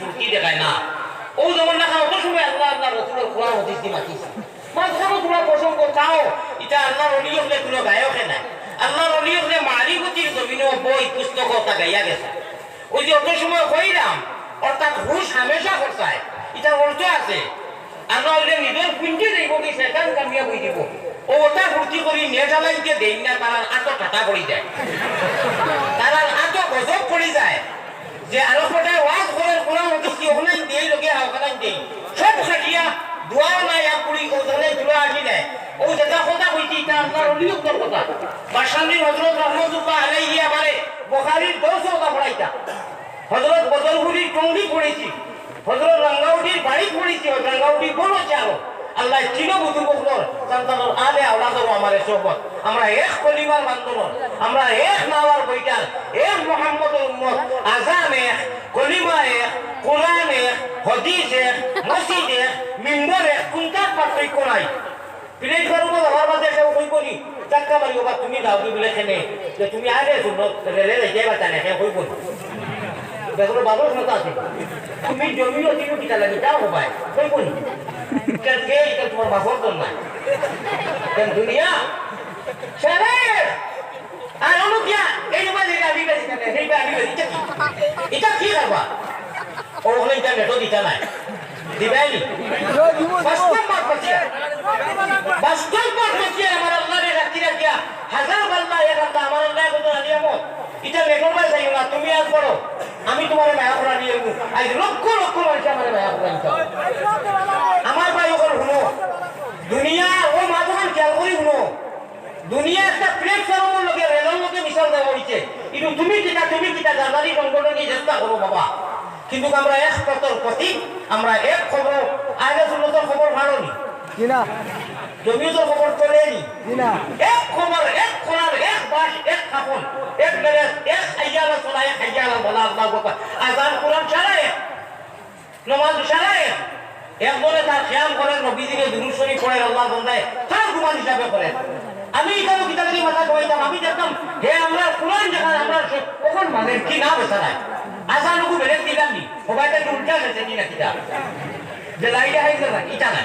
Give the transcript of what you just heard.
ফুর্তি দেখায় না ও যেমন না অত সময় আল্লাহ আল্লাহ রসুলের কোরআন হাদিস দিয়ে মাতিছে মাঝখানে তোমরা প্রসঙ্গ চাও এটা আল্লাহর অলি হলে কোনো গায়কে নাই আল্লাহর অলি হলে মারিফতির জমিনে বই পুস্তক তা গাইয়া গেছে ওই যে অত সময় কইরাম অর্থাৎ হুশ হামেশা করছায় এটা অর্থ আছে আল্লাহ হলে নিজের পুঞ্জি দেব কি সেখান কামিয়া বই দিব ও ওটা ফুর্তি করি নেশালাইকে দেই না তারা আত ঠাটা পড়ি যায় তারা আত গজব পড়ি যায় যে আরো কোটায় ওয়াজ করার কোরআন হাদিস কি ওখানে দেই লোকে ওখানে দেই সব খাটিয়া দোয়া নাই আপুরি ওখানে তুলা আসি নাই ও যেটা কথা কইছি তা আপনার অলিউক্তর কথা বাসানি হযরত রহমাতুল্লাহ আলাইহি আমারে বুখারীর 200 কথা পড়াইতা হযরত বদলপুরির টঙ্গি পড়েছি হযরত রাঙ্গাউটির বাড়ি পড়েছি রাঙ্গাউটি বড় চালো আল্লাহ চিনো বুজুর্গর সন্তানর আলে আওলাদর আমারে সোহবত আমরা এক কলিমার বান্ধবন আমরা এক নাওয়ার বইটার এক মুহাম্মদের উম্মত আযান এক কলিমা এক কোরআন এক হাদিস এক মসজিদ এক মিম্বার এক কোনটা পার্থক্য নাই প্লেট করব আমার বাদে কেউ কইবনি চাক্কা মারিও বা তুমি দাও কি বলে কেনে যে তুমি আগে শুনো রেলে যাইবা জানে হে কইবনি দেখো বাবু কথা আছে তুমি জমিও দিও কিটা লাগে যাও ভাই কইবনি কেন কে এটা তোমার বাসর দন না কেন দুনিয়া সারে আর অনুকিয়া এই মানে গাবি গাবি কেন এই গাবি গাবি এটা কি করবা ও হলে ইন্টারনেট দিতা নাই দিবাইনি বাস্তব মার পাচ্ছি বাস্তব মার পাচ্ছি আমার আল্লাহরে রাখি রাখিয়া হাজার বাল্লা এক ঘন্টা আমার আল্লাহ কত নিয়মত এটা রেকর্ড করে যাইও না তুমি আজ পড়ো আমি তোমার মায়া করা নিয়ে আজ লক্ষ লক্ষ মানুষ আমার মায়া করা আমার ভাই ওখানে শুনো দুনিয়া ও মাঝখান খেয়াল করি শুনো দুনিয়া একটা প্ল্যাটফর্মের লোকে রেলের লোকে মিশাল দেওয়া হয়েছে কিন্তু তুমি কিটা জানারি সংগঠন নিয়ে চেষ্টা করো বাবা কিন্তু আমরা এক কতর প্রতি আমরা এক খবর আগে সুন্নতর খবর ভালো নি না জমিয়তের খবর চলে নি না এক খবর এক খোলার এক বাস এক খাপন এক মেরেজ এক হাইয়ালা চলা এক হাইয়ালা বলা আল্লাহ বাবা আজান কোরআন চালায় নামাজ চালায় একজনে তার খেয়াল করেন নবীজিকে দুরূদ শরীফ পড়ে আল্লাহ বন্দায় তার গুমান হিসাবে করেন আমি এখানে কিতাবের মাথা কইতাম আমি দেখতাম হে আমরা কোরআন যেখানে আমরা কখন মানে কি না বেচারায় আজানুকু বেলেগ দিলাম নি সবাইটা উল্টা গেছে কি না কিতাব যে লাইটা হাইছে না এটা না